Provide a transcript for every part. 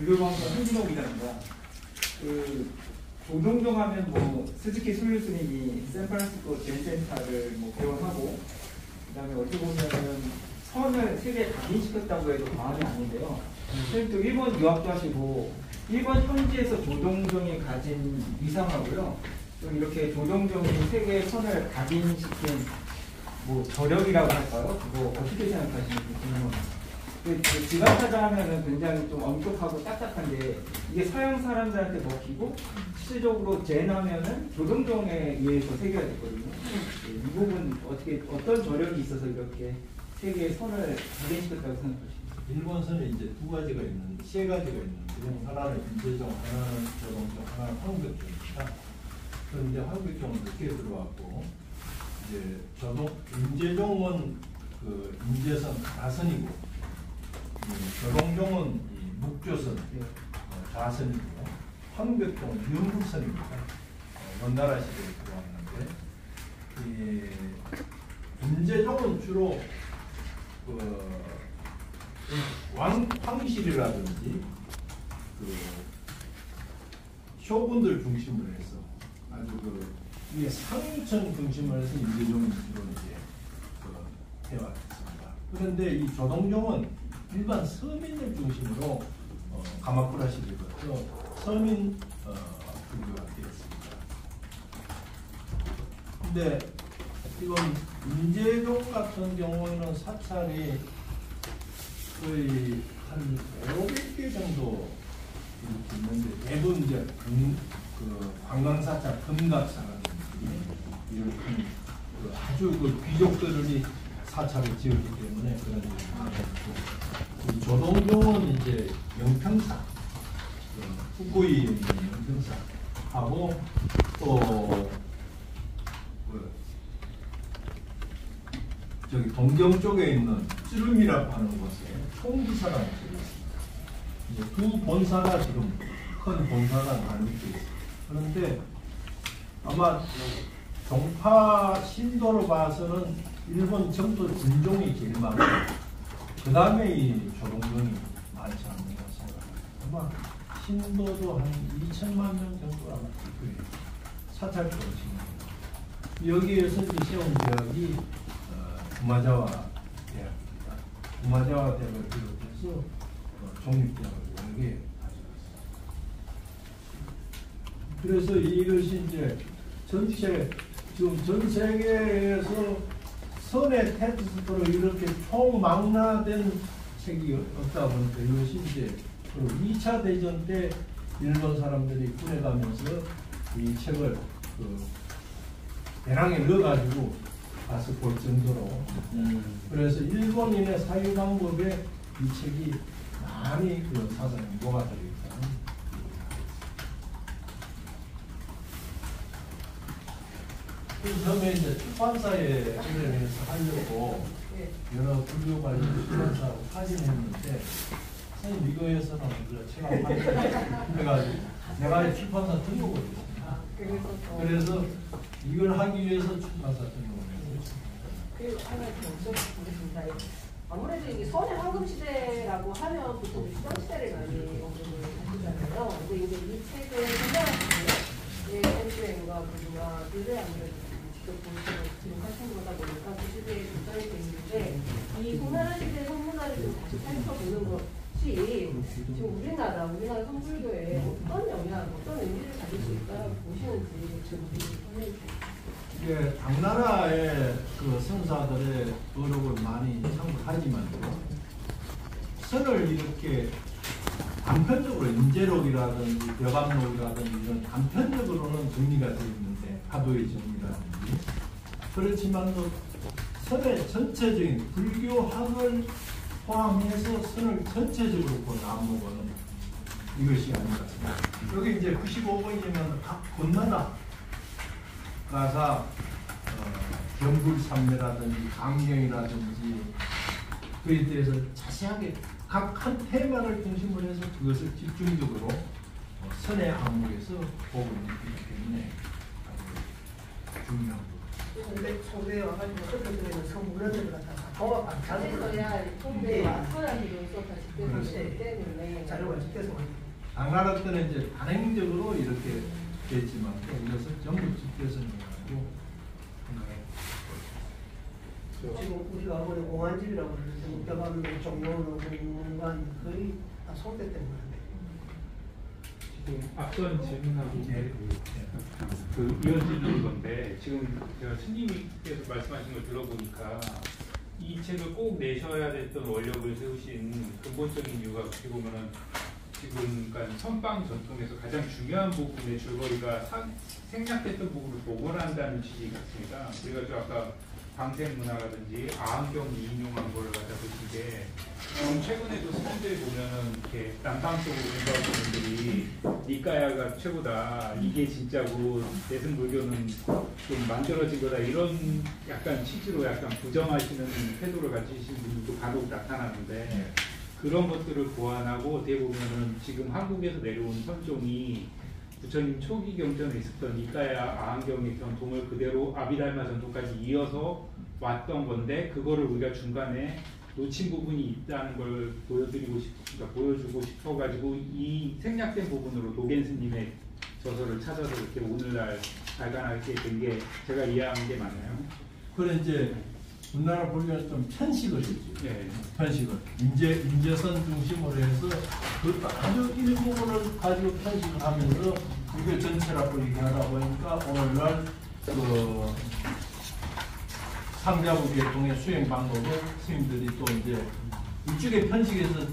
불교방송 한진옥이라는 그 조동종 하면 뭐 스즈키 수유 스님이 샌프란시스코 젠센터를 뭐 개원하고 그다음에 어떻게 보면은 선을 세계에 각인시켰다고 해도 과언이 아닌데요. 선생님도 일본 유학도 하시고 일본 현지에서 조동종이 가진 위상하고요. 좀 이렇게 조동종이 세계의 선을 각인시킨 뭐 저력이라고 할까요? 그거 어떻게 생각하시는지 궁금합니다. 지가타자 하면은 굉장히 좀 엄격하고 딱딱한데 이게 서양 사람들한테 먹히고 실질적으로 젠 하면은 조동종에 의해서 새겨야 됐거든요. 이 부분 어떻게 어떤 저력이 있어서 이렇게 세계의 선을 각인시켰다고 생각하십니까? 일본 선에 이제 두 가지가 있는데 세 가지가 있는데 하나는 인제종, 하나는 조동종, 하나는 황백종입니다. 그런데 황백종은 늦게 들어왔고 이제 인제종은 그 인제선 가선이고 조동종은 이 묵조선 좌선이고 황백종은 영국선입니다. 원나라 시대에 들어왔는데 인제종은 주로 황실이라든지 쇼군들 중심으로 해서 아주 이게 상층 중심으로 해서 인제종이 주로 이제 해왔습니다. 그런데 이 조동종은 일반 서민들 중심으로 가마쿠라 시대부터 서민 불교가 되었습니다. 근데 이건 인제종 같은 경우에는 사찰이 거의 한 500개 정도 이렇게 있는데 대부분 이제 관광사찰 금각사라든지 이런 아주 귀족들이 사찰을 지었기 때문에 그런 일이 많았고 조동종은 이제 영평사 후쿠이 영평사하고 또 저기 동경 쪽에 있는 찌름이라고 하는 곳에 총기사라는 곳이 있습니다. 이제 두 본사가 지금 큰 본사가 나뉘고 있습니다. 그런데 아마 종파 신도로 봐서는 일본 정도 진종이 제일 많고 그 다음에 이 조동종이 많지 않는가 생각합니다. 아마 신도도 한 2천만 명 정도 아마 사찰도로 지금 여기에서 세운 대학이 구마자와 대학입니다. 구마자와 대학을 비롯해서 종립대학을 여러 개 가져갔습니다. 그래서 이것이 이제 전체 지금 전 세계에서 선의 테스트로 이렇게 총망라된 책이 없다 보니까 이것이 이제 2차 대전 때 일본 사람들이 군에 가면서 이 책을 배낭에 넣어가지고 가서 볼 정도로 그래서 일본인의 사유 방법에 이 책이 많이 사상에 녹아들어 있다는. 처음에 이제 출판사에 관련해서 하려고 여러 불교 관련 출판사하고 파진했는데 선생님 이거에서는 책안 팔리고 해가지고 내가 출판사 등록을 했습니다. 그래서 이걸 하기 위해서 출판사 등록을 했습니다. 그리고 하나 더 여쭤보겠습니다. 아무래도 이게 선의 황금 시대라고 하면 보통 수정 시대를 많이 언급을 하시잖아요. 근데 이제 이 책은 굉장히 펜스웨인과 그가 의뢰 아무래도 직접 보시고 지금 하신 거다 보니까 그 시대에 조정이 되어 있는데 이 송나라 시대 성문화를 좀 다시 살펴보는 것이 지금 우리나라 선불교에 어떤 영향, 어떤 의미를 가질 수 있다고 보시는지 좀 설명해 주세요. 이게 당나라의 그 선사들의 노력을 많이 참고하지만 선을 이렇게 단편적으로 인제록이라든지 벼감록이라든지 이런 단편적으로는 정리가 되어 있는데 하도의 정리라든지 그렇지만도 선의 전체적인 불교학을 포함해서 선을 전체적으로 본 안목은 이것이 아닌 것 같습니다. 여기 이제 95번이면 각 건나라 가사 경불산매라든지 강령이라든지 그에 대해서 자세하게 각 한 테마를 중심으로 해서 그것을 집중적으로 선의 항목에서 보고 있기 때문에 아주 중요한 거. 근데 저에 와가지고 어떤 분들은 성 문화들을 갖다가 통합 그래서야 통대에 왔어야 지금 수업할 집대성이기 때문에 자료가 집대성. 당나라 때는 이제 단행적으로 이렇게 됐지만 이것은 전부 집대성이라고 지금 우리가 아무리 공안집이라고 그러는데 묵다가면 종로로 공간 거의 다 손대때문에 지금 앞선 질문하고 그 이어지는 건데 지금 제가 스님께서 말씀하신 걸 들어보니까 이 책을 꼭 내셔야 됐던 원력을 세우신 근본적인 이유가 어떻게 보면은 지금 그러니까 선방 전통에서 가장 중요한 부분의 줄거리가 생략됐던 부분을 복원한다는 취지 같습니다. 그래가지고 아까 방생문화라든지 아한경 인용한 걸 갖다 보신 게 최근에도 스님들이 보면은 이렇게 남방 쪽으로 공부하시는 분들이 니까야가 최고다, 이게 진짜고 내승 불교는 좀 만들어진 거다, 이런 약간 취지로 약간 부정하시는 태도를 가지신 분들도 간혹 나타나는데 그런 것들을 보완하고 어떻게 보면은 지금 한국에서 내려온 선종이 부처님 초기 경전에 있었던 니까야 아한경의 전통을 그대로 아비달마 전통까지 이어서 왔던 건데 그거를 우리가 중간에 놓친 부분이 있다는 걸 보여주고 싶어가지고 이 생략된 부분으로 도겐 스님의 저서를 찾아서 이렇게 오늘날 발간하게 된 게 제가 이해한 게 맞나요? 그래 이제 우리나라 불교는 좀 편식을 했죠. 네. 편식을 인재선 중심으로 해서 그것도 아주 일부분을 가지고 편식을 하면서 불교 전체라고 얘기하다 보니까 오늘날 그 상자부기에 통해 수행 방법을 스님들이 또 이제 이쪽에 편식해서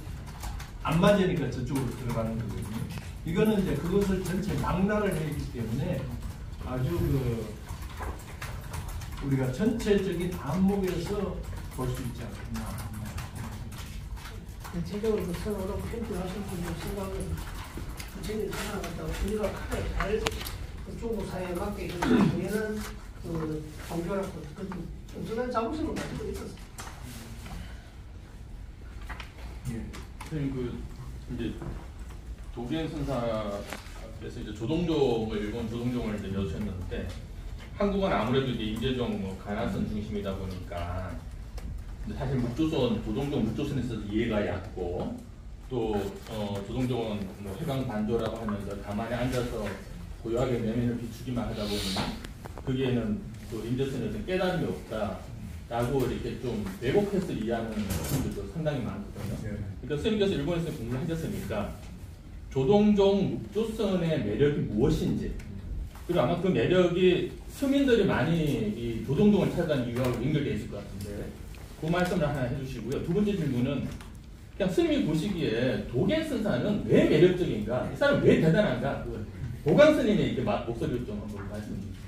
안 맞으니까 저쪽으로 들어가는 거거든요. 이거는 이제 그것을 전체 낙나를 했기 때문에 아주 그 우리가 전체적인 안목에서 볼 수 있지 않겠나. 대체적으로 그 선호로 편집하신 분들 생각은 부처님 생각 같다고 우리가 가장 잘 중국 사회에 맞게 있는 중에는 그 종교라고 그 엄청난 자부심을 가지고 있었어요. 예. 선생님 그 이제 도겐 선사께서 이제 조동종을 일본 조동종을 이제 여주셨는데 한국은 아무래도 이제 인재종 뭐 가난선 중심이다 보니까 사실 묵조선 조동종 묵조선에서 이해가 얕고 또 조동종은 뭐 해강 반조라고 하면서 가만히 앉아서 고요하게 내면을 비추기만 하다 보니 거기에는 또 인재선에 어떤 깨달음이 없다라고 이렇게 좀 왜곡해서 이해하는 분들도 상당히 많거든요. 그러니까 스님께서 일본에서 공부를 하셨으니까 조동종 묵조선의 매력이 무엇인지, 그리고 아마 그 매력이 서민들이 많이 이 조동종을 찾아가는 이유하고 연결되어 있을 것 같은데 그 말씀을 하나 해주시고요. 두 번째 질문은 그냥 스님이 보시기에 도겐 선사는 왜 매력적인가, 이 사람 왜 대단한가, 도강 스님의 이렇게 목소리를 좀 한번 말씀해 주세요.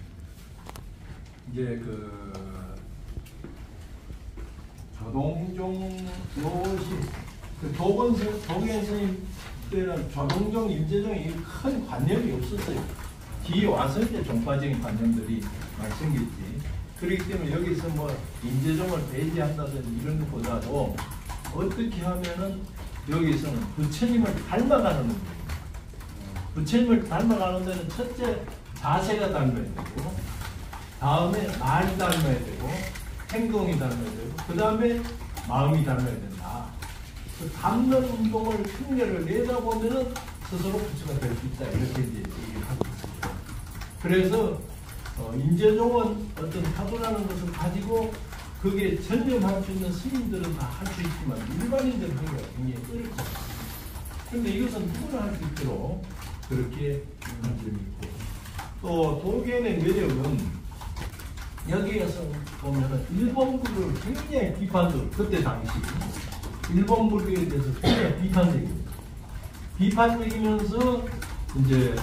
이제 그 조동종 노시 그 도겐 스님 때는 조동종, 임재종이 큰 관념이 없었어요. 뒤에 와서 이제 종파적인 관념들이 많이 생겼지. 그렇기 때문에 여기서 뭐 임재종을 배제한다든지 이런 것보다도 어떻게 하면은 여기서는 부처님을 닮아가는 거예요. 부처님을 닮아가는 데는 첫째 자세가 닮아야 되고, 다음에 말이 닮아야 되고, 행동이 닮아야 되고, 그 다음에 마음이 닮아야 된다. 그 닮는 운동을 흉내를 내다 보면은 스스로 부처가 될 수 있다. 이렇게 이제 얘기를 하고 있습니다. 그래서 임재종은 어떤 타고나는 것을 가지고 그게 전념할 수 있는 스님들은 다 할 수 있지만 일반인들은 하기가 굉장히 어렵습니다. 그런데 이것은 누구나 할 수 있도록 그렇게 하는 점이 있고, 또 도겐의 매력은 여기에서 보면은 일본 불교를 굉장히 비판적으로, 그때 당시 일본 불교에 대해서 굉장히 비판적입니다. 비판적이면서 이제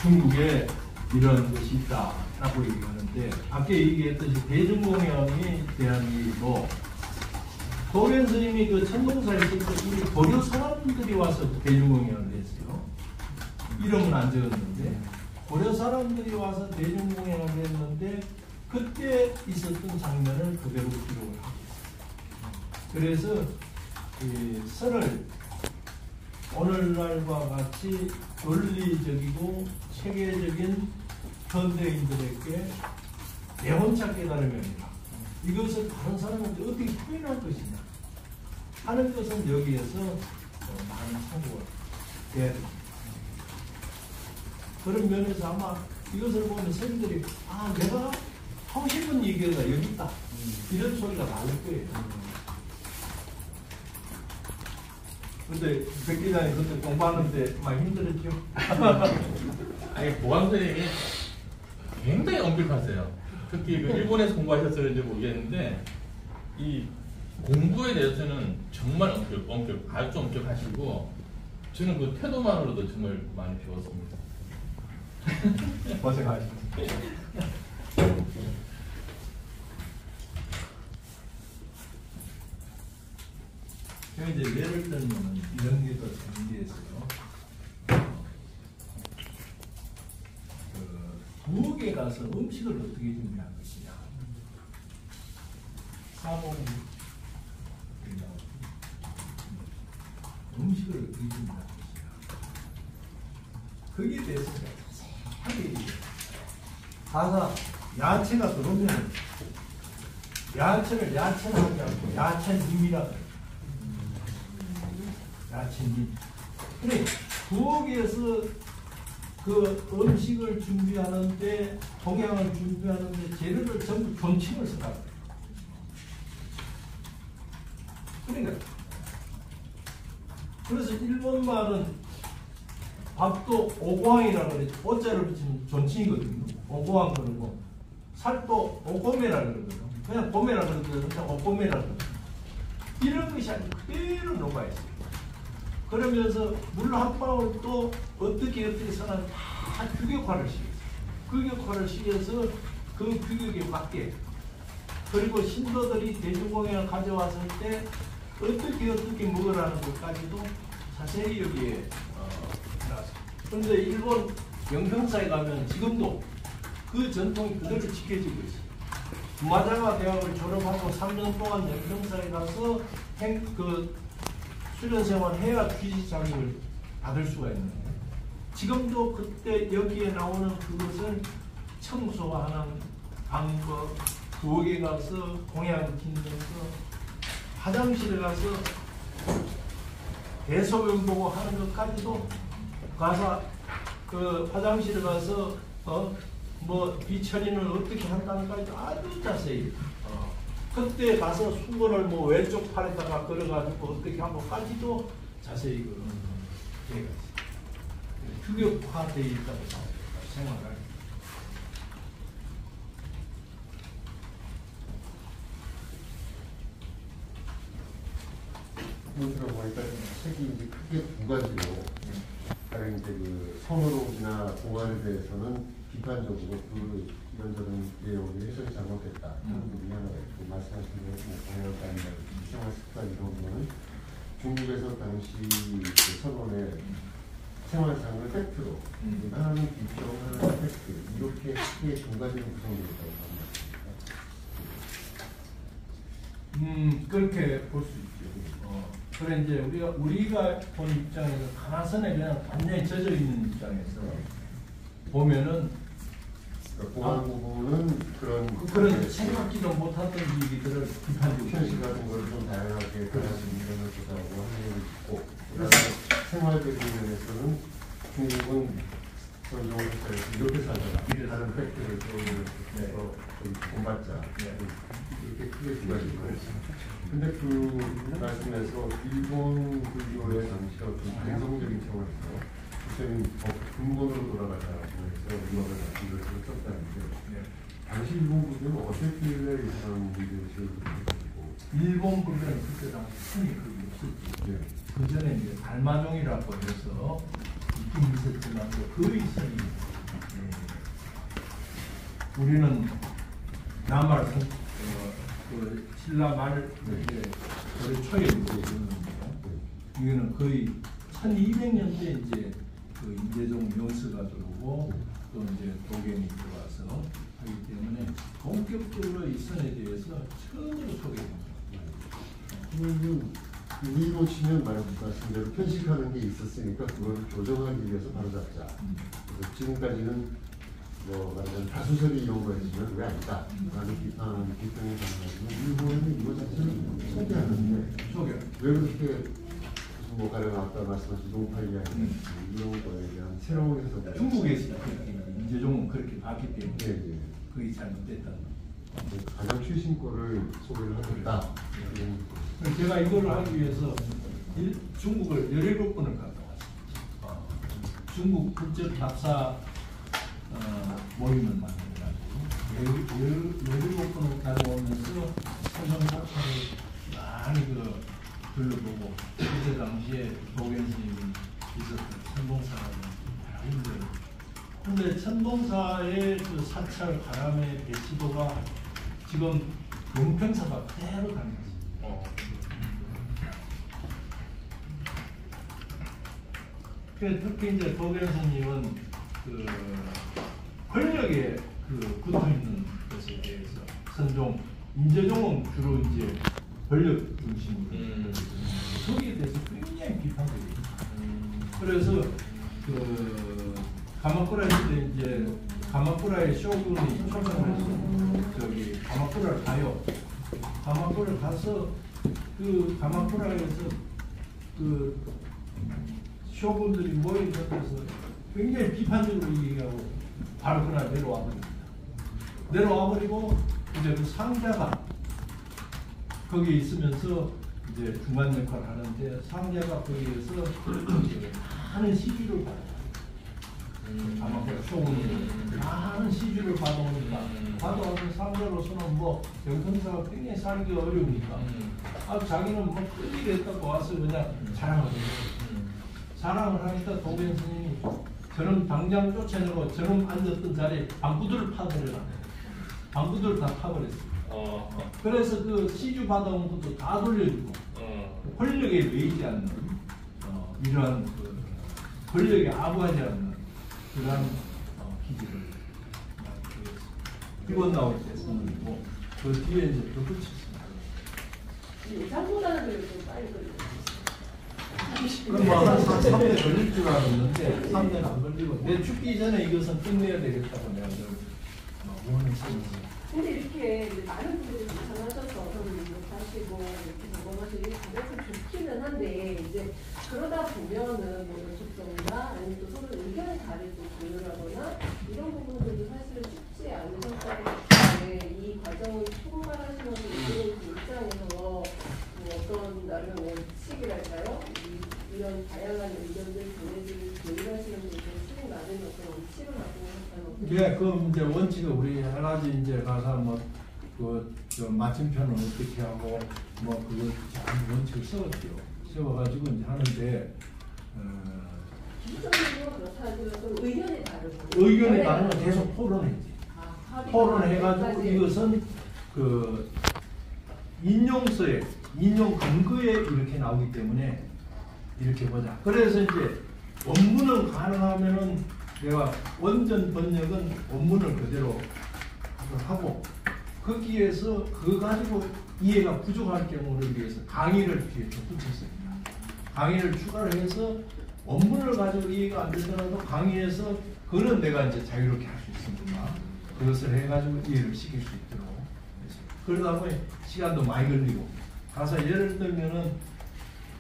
중국에 이런 것이 있다라고 얘기하는데, 아까 얘기했듯이 대중공연에 대한 얘기도 도겐 스님이 그 천동사에 있을 때 우리 고려 사람들이 와서 대중공연을 했어요. 이름은 안 적었는데 고려 사람들이 와서 대중공연을 했는데 그때 있었던 장면을 그대로 기록을 하고 있어요. 그래서 이 설을 오늘날과 같이 논리적이고 체계적인 현대인들에게 내 혼자 깨달음이 아니라 이것을 다른 사람한테 어떻게 표현할 것이냐 하는 것은 여기에서 많은 참고가 돼야 됩니다. 그런 면에서 아마 이것을 보면 선생님들이 내가 하고 싶은 얘기가 여기 있다 이런 소리가 나올 거예요. 근데 백 기자님 그때 공부하는데 많이 힘들었죠? 아니 보강 선생님이 굉장히 엄격하세요. 특히 그 일본에서 공부하셨을지 모르겠는데 이 공부에 대해서는 정말 아주 엄격하시고 저는 그 태도만으로도 정말 많이 배웠습니다. 고생하셨습니다. 제가 이제 예를 들면 이런 게 더 준비했어요. 부엌에 가서 음식을 어떻게 준비할 것이냐. 음식을 어떻게 준비할 것이냐. 거기에 대해서 자세하게 얘기해요. 가사 야채가 들어오면 야채를 야채는 하지 않고 야채님이라 그래요. 야채님. 그래 부엌에서 그 음식을 준비하는데 동양을 준비하는데 재료를 전부 존칭을 써가. 그러니까 그래서 일본 말은 밥도 오고항이라고 그래. 오자를 붙이면 존칭이거든요. 오고항 그러고 살도 오고메라 그러거든요. 그냥 고메라 그러거든요. 그냥 오고메라 그러거든요. 이런 것이 아주 그대로 녹아있어요. 그러면서 물 한 방울도 어떻게 써나 다 규격화를 시켰어요. 규격화를 시켜서 그 규격에 맞게 그리고 신도들이 대중공연을 가져왔을 때 어떻게 먹으라는 것까지도 자세히 여기에 나왔습니다. 그런데 일본 영평사에 가면 지금도 그 전통이 그대로 지켜지고 있어요. 마자가 대학을 졸업하고 3년 동안 영평사에 가서 수련생활 해야 귀지 자격을 받을 수가 있는 거예요. 지금도 그때 여기에 나오는 그것을 청소하는 방법, 부엌에 가서 공양 짓는 거, 화장실에 가서 대소변 보고 하는 것까지도 가서 그 화장실에 가서 비처리는 어떻게 한다는 것까지 아주 자세히 그때 가서 수건을 왼쪽 팔에다가 걸어가지고 어떻게 한 것까지도 자세히 규격화되어 있다고 생각합니다. 들어보니까 책이 이제 크게 두 가지로, 다른 이제 그 선호록이나 공안에 대해서는 비판적으로 그 이런저런 내용이 해석이 잘못됐다. 부분이 하나가 있고, 말씀하신 대로 공연관이나 생활 습관 이런 거는 중국에서 당시 그 선언의 생활상을 팩트로, 하나는 비평, 하나는 팩트, 이렇게 크게 두 가지로 구성되어 있다고 합니다. 그렇게 볼 수 있죠. 그래 이제 우리가 본 입장에서 가나선에 그냥 완전히 젖어 있는 입장에서 보면은 공안 부분은 그런 생각지도 못했던 얘기들을 비판적으로 현실 같은 걸 좀 다양하게 변화시키는 면을 보자고 하는 게 있고, 그다음에 생활적인 면에서는 중국은 전종을 해서 이렇게 살잖아. 다른 팩트를 떠올려서 본받자. 이렇게 크게 두 가지가 있습니다. 근데 그 말씀에서 일본 불교의 당시 어떤 반성적인 차원에서 선생님 근본으로 돌아가자라고 해서 음악을 이걸 썼다는데, 당시 일본 불교는 어떻게 이런 문제의식을 가지고? 일본 불교는 그때 당시 흔히 그게 없었죠. 그 전에 이제 달마종이라고 해서 있긴 있었지만 거의 선이 우리는 남말 그 신라 말 이제 초에 있는데 이거는 거의 1200년대 이제 그 인재종 명서가 들어오고 또 이제 도경이 들어와서 하기 때문에 본격적으로 이 선에 대해서 처음으로 소개됩니다. 우리로 치면 말씀하신 대로 편식하는 게 있었으니까 그걸 교정하기 위해서 바로잡자. 그래서 지금까지는 뭐 말하자면 다수설이 이런 거 있으면 왜 아니다 라는 비평이 가능하지만 일본은 이거 자체를 소개하는데 왜 그렇게 무슨 뭐 가령 아까 말씀하신 노파이아 이런 거에 대한 새로운 해석 중국에서 인재종은 그렇게 봤기 때문에 네. 그게 잘못됐다. 가장 최신 거를 소개를 하겠다. 제가 이걸 하기 위해서 중국을 17번을 갔다 왔습니다. 중국 국제 답사 모임을 만들어가지고 17번을 다녀오면서 성경사파를 많이 둘러보고 그때 당시에 도gen 스님이 있었던 천봉사라는 힘들어요. 근데 천봉사의 그 사찰 가람의 배치도가 지금 용평사가 그대로 가는 거죠. 특히 이제 도gen 스님은 그 권력에 붙어 있는 것에 대해서 선종, 인재종은 주로 이제 권력 중심으로 거기에 대해서 굉장히 비판적이에요. 그래서 그 가마쿠라 시대 이제 가마쿠라의 쇼군이 초청해서 저기 가마쿠라를 가요. 가마쿠라를 가서 그 가마쿠라에서 그 쇼군들이 모인 곳에서 굉장히 비판적으로 얘기하고 바로 그날 내려와 버립니다. 내려와 버리고 이제 그 상자가 거기에 있으면서 이제 중간 역할을 하는데 상자가 거기에서 많은 시주를 받아요. 아마 쇼군이 많은 시주를 받아오니까 받아오는 상자로서는 뭐 영통사가 굉장히 살기가 어려우니까 자기는 뭐 끌리게 했다고 와서 그냥 자랑을 해요. 자랑을 하니까 도gen 스님이 저놈 당장 쫓아내고 저놈 앉았던 자리에 방구들을 파버려라. 방구들을 다 파버렸어요. 그래서 그 시주 받아온 것도 다 돌려주고 권력에 의지하는 이러한 그 권력에 아부하지 않는 그러한 기질을 비원 나올 때 선언이고 그 뒤에 이제 더 붙였습니다. 예상보다는 그래도 빨리 걸리죠. 그럼 뭐한 3년 걸릴 줄 알았는데 3년 안 걸리고 내 죽기 전에 이것은 끝내야 되겠다고 내가 원을 세웠어요. 근데 이렇게 많은 분들이 추천하셔서 저는 이렇게 하시고 이렇게 적어가지고 이게 가장 좋기는 한데 이제 그러다 보면은 뭐 연속성이나 아니면 또 서로 의견이 다를 때 조율하거나 이런 부분들도 사실은 쉽지 않으셨다고 하는데 이 과정을 총괄하시면서 이런 입장에서 뭐 어떤 나름 원칙이랄까요? 이런 다양한 의견들 보내주는 조율하시는 분들 수행 나는 어떤 원칙을 갖고 예, 그 이제 원칙은 우리 하나지 이제 가서 뭐그 맞춤편은 어떻게 하고 뭐 그거 잘 원칙을 써왔죠. 써와가지고 이제 하는데 기술적으로 그렇다 하더라도 의견이 다르고 의견이 다르면 계속 토론했지. 토론해가지고 이것은 그 인용서에 인용 근거에 이렇게 나오기 때문에 이렇게 보자. 그래서 이제 원문은 가능하면은 내가 원전 번역은 원문을 그대로 하고 거기에서 그거 가지고 이해가 부족할 경우를 위해서 강의를 뒤에 붙였습니다. 강의를 추가를 해서 원문을 가지고 이해가 안 되더라도 강의에서 그건 내가 이제 자유롭게 할 수 있으니까 그것을 해가지고 이해를 시킬 수 있도록 그러다 보니 시간도 많이 걸리고 가서 예를 들면은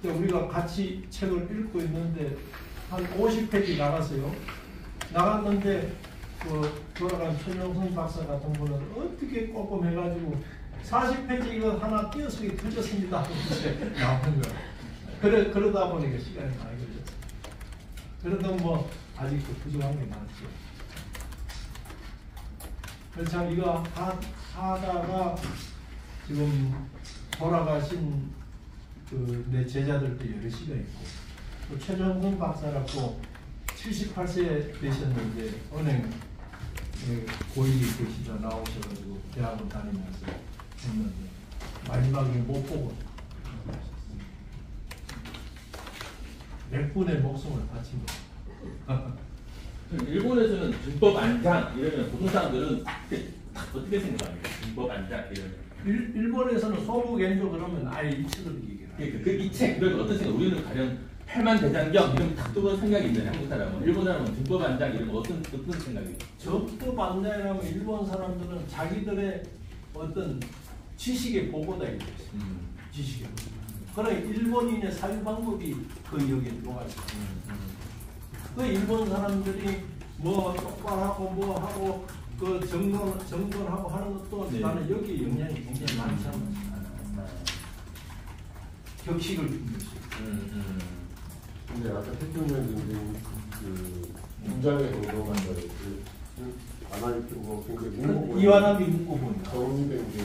우리가 같이 책을 읽고 있는데 한 50페이지 나갔어요. 나갔는데 그 돌아간 최종선 박사 같은 분은 어떻게 꼼꼼해가지고 40페이지 이거 하나 띄어쓰기 틀렸습니다 하고 나오는 거야. 그러다 보니까 시간이 많이 걸렸어. 그래도 뭐 아직도 부족한 게 많죠. 그래서 참 이거 하다가 지금 돌아가신 그 내 제자들도 여럿이가 있고 또 최종선 박사라고 78세 되셨는데 은행 고위 계시다 나오셔가지고 대학원 다니면서 했는데 마지막에 못 보고 몇 분의 목숨을 바친 거. 일본에서는 준법 안장 이러면 보통 사람들은 어떻게 생각합니까? 준법 안장 이러면. 일본에서는 소부견조 그러면 아예 이 책을 얘기해요. 이 책, 그러면 어떤 생각? 우리는 가령 팔만 대장경 이런 딱 떠오르는 생각이 있잖아요. 한국 사람은. 일본 사람은 등법안장 이런 거 어떤 생각이? 적법 안내라면 일본 사람들은 자기들의 어떤 지식의 보고다 이거죠. 지식의 보고. 그러나 일본인의 사유 방법이 그 여기에 들어가 있어요. 그 일본 사람들이 뭐 똑바로 하고 뭐 하고 그 정돈하고 하는 것도 네. 나는 여기에 영향이 굉장히 많지 않나. 격식을 준 것이. 근데 아까 태평양 전쟁 그 문장에 동동한 거를 아나이트 뭐 굉장히 이와나미 문고본. 정리된 게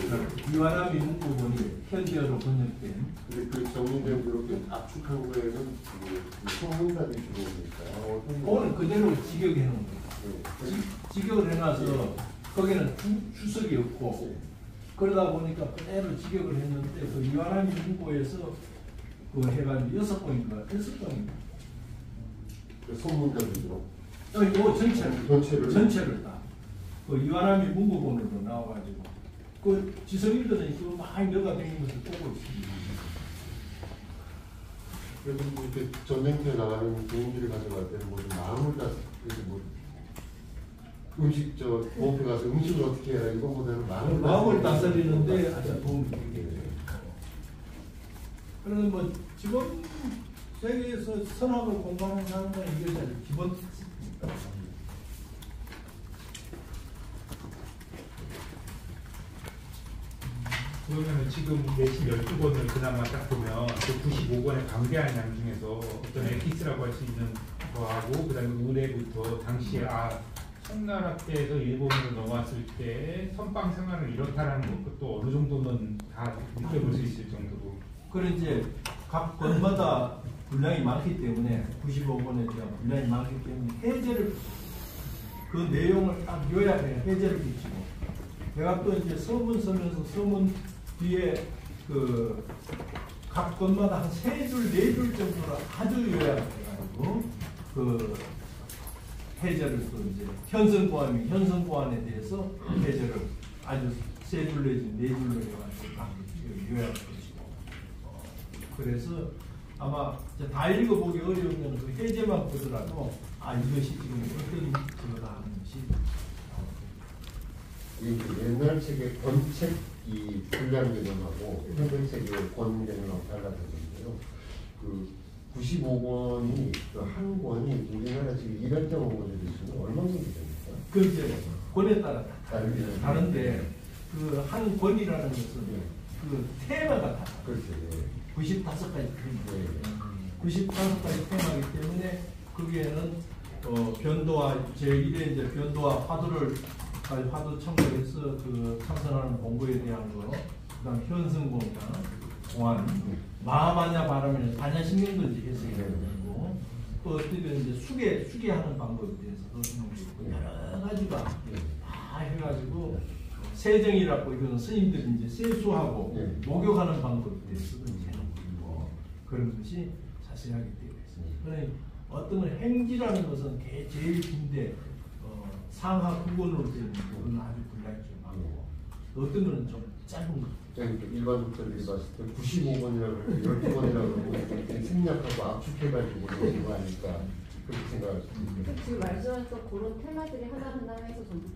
이와나미 문고본이 현지어로 번역된. 근데 그 정리된 그렇게 압축한 거에는 그 소문답이 들어오니까 오늘 그대로 직역해 놓은 거예요. 네. 직역을 해놔서 거기는 주석이 없고 그러다 보니까 그대로 직역을 했는데 그 이와나미 문고에서 그 해가지고 6권인가 6권인가 그 소문답이죠. 이거 전체를 다 그 이와나미 문고본으로 나와가지고 그 지성인들은 그 많이 넣어가 다니는 것을 보고 있습니다. 그래서 뭐 이렇게 전쟁터에 나가는 비행기를 가져갈 때는 뭐 마음을 다 뭐 음식 보험에 가서 음식을 어떻게 해라 이거보다는 마음을 다스리는데 아주 도움이 되겠죠. 그래서 뭐 지금 세계에서 선학을 공부하는 사람들은 이게 아주 기본 특징입니다. 그러면 지금 내신 12권을 그나마 딱 보면 그 95권의 방대한 양 중에서 어떤 에티스라고 할 수 있는 거하고 그 다음에 의뢰부터 당시에 청나라 때에서 일본으로 넘어왔을 때 선방 생활을 이렇다라는 것도 어느 정도는 다 느껴볼 수 있을 정도로. 그리고 이제 각 권마다 분량이 많기 때문에 95권에 대한 분량이 많기 때문에 해제를 그 내용을 딱 요약해 해제를 붙이고 내가 또 이제 서문 쓰면서 서문 뒤에 그 각 권마다 한 3줄, 4줄 정도로 아주 요약해가지고 그 해제를 또 이제 현성보안이 현성보안에 대해서 해제를 아주 3줄 내지 4줄로 해가지고 딱 요약을 해주고 그래서 아마 다 읽어보기 어려우면 그 해제만 보더라도 이것이 지금 어떤 그거다 하는 것이 옛날 책의 권책 이 분량 개념하고 현대 책의 권 개념하고 달라졌는데요. 그 95권이 그 한 권이 우리나라 지금 200.5권이 되시면 얼마 정도 됩니까? 그 이제 권에 따라 다른데 네. 그 한 권이라는 것은 그 테마가 다 그렇죠. 95가지 테마. 네. 95가지 테마이기 때문에 거기에는 변도와 제1의 이제 변도와 화두 첨가해서 그 참선하는 공부에 대한 거, 그다음 현승공양, 공안, 마하바냐 바라면 반야신경든지 해석이 되고 또 어떻게 이제 수계하는 방법에 대해서도 있고 여러 가지가 다 해가지고 세정이라고 이거는 스님들이 이제 세수하고 목욕하는 방법에 대해서도 이제 해놓고 그런 것이 자세하게 되어 있습니다. 그러니 어떤 건 행지라는 것은 제일 긴데 상하 9권으로 되어 있는 그건 아주 분량이 좀 많고 어떤 거는 좀 짧은 거. 일반적들이 봤을 때 95권이라고 12권이라고 생략하고 압축해가지고 그런 거 아닐까 그렇게 생각할 수 있습니다. 지금 말씀하셨던 그런 테마들이 하나하나 해서 전부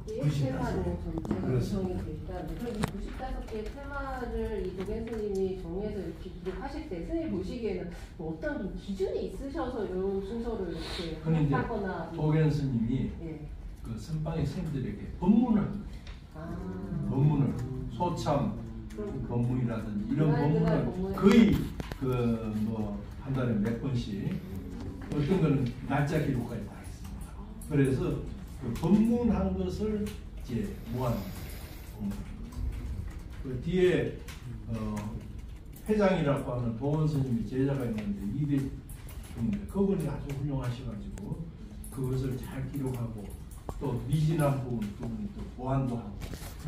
95개의 95 테마로 전체가 그렇습니다. 구성이 되어 있다는데 그럼 이 95개의 테마를 이 도겐 스님이 정해서 이렇게 기록하실 때 스님 보시기에는 뭐 어떤 좀 기준이 있으셔서 이런 순서를 이렇게 하거나 도겐 스님이 그 선방의 스님들에게 법문을 법문을 소참 법문이라든지 이런 법문을 거의 그 뭐 한 달에 몇 번씩 어떤 거는 날짜 기록까지 다 했습니다. 그래서 그 법문한 것을 이제 모아놓은 그 뒤에 회장이라고 하는 도원 스님이 제자가 있는데 이대인데 그분이 아주 훌륭하셔가지고 그것을 잘 기록하고 또 미진한 부분이 또 보완도 하고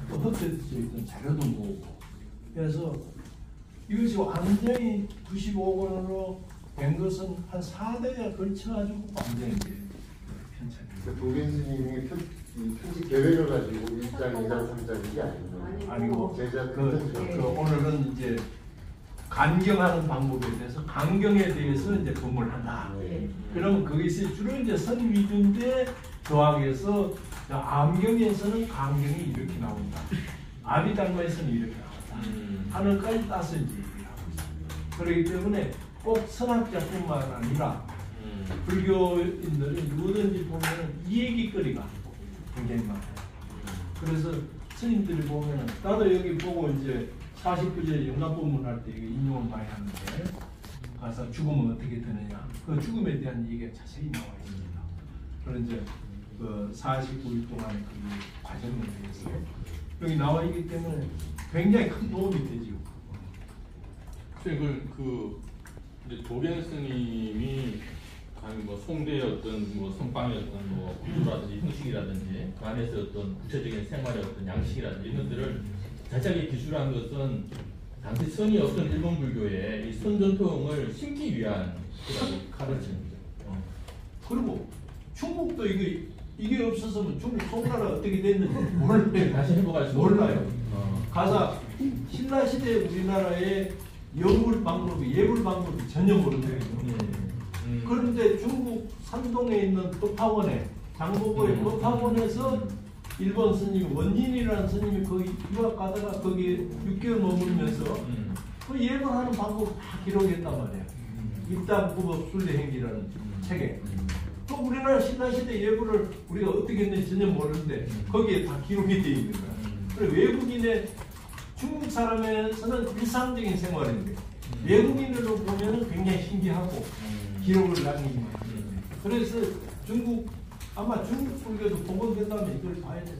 또 흩어져 있던 자료도 모으고 그래서 이것이 완전히 95권으로 된 것은 한 4대에 걸쳐가지고 완전히 이제 편찬이 도겐 스님이 편집 계획을 가지고 1장, 2장, 3장 이게 아니고 아니고 제자 오늘은 이제 간경하는 방법에 대해서 강경에 대해서 이제 공부를 한다. 그러면 그것이 주로 이제 선 위주인데 더하기해서 암경에서는 강경이 이렇게 나온다. 아비달마에서는 이렇게 나온다. 하늘까지 따서 이제 얘기하고 있습니다. 그렇기 때문에 꼭 선학자뿐만 아니라 불교인들은 누구든지 보면 이 얘기거리가 굉장히 많아요. 그래서 스님들이 보면은 나도 여기 보고 이제 49제 영감법문 할 때 인용을 많이 하는데 가서 죽으면 어떻게 되느냐 그 죽음에 대한 얘기가 자세히 나와 있습니다. 그런 이제 그 49일 동안의 그 과정에 대해서 여기 나와 있기 때문에 굉장히 큰 도움이 되죠. 선생님 그 이제 도gen 스님이 아니 뭐 송대의 어떤 뭐 선방의 어떤 뭐 구조라든지 형식이라든지 그 안에서 어떤 구체적인 생활의 어떤 양식이라든지 이런 것들을 자세하게 기술한 것은 당시 선이 없던 일본 불교의 이 선전통을 심기 위한 가르침입니다. 그리고 중국도 이게 없었으면 중국 송나라 어떻게 됐는지 몰라요. 다시 회복할 수 몰라요. 가서 신라 시대 우리나라의 예불 방법이 전혀 모르거든요. 그런데 중국 산동에 있는 법학원에 장보고의 법학원에서 일본 스님 원진이라는 스님이 거기 유학 가다가 거기 6개월 머물면서 그 예불하는 방법 다 기록했단 말이에요. 입당부법 순례행기라는 책에. 또 우리나라 신라시대 예불을 우리가 어떻게 했는지 전혀 모르는데 거기에 다 기록이 되어 있는 거야. 그리고 외국인의 중국 사람에서는 일상적인 생활인데 외국인으로 보면은 굉장히 신기하고 기록을 남깁니다. 그래서 아마 중국 불교도 복원된다면 이걸 봐야 돼요.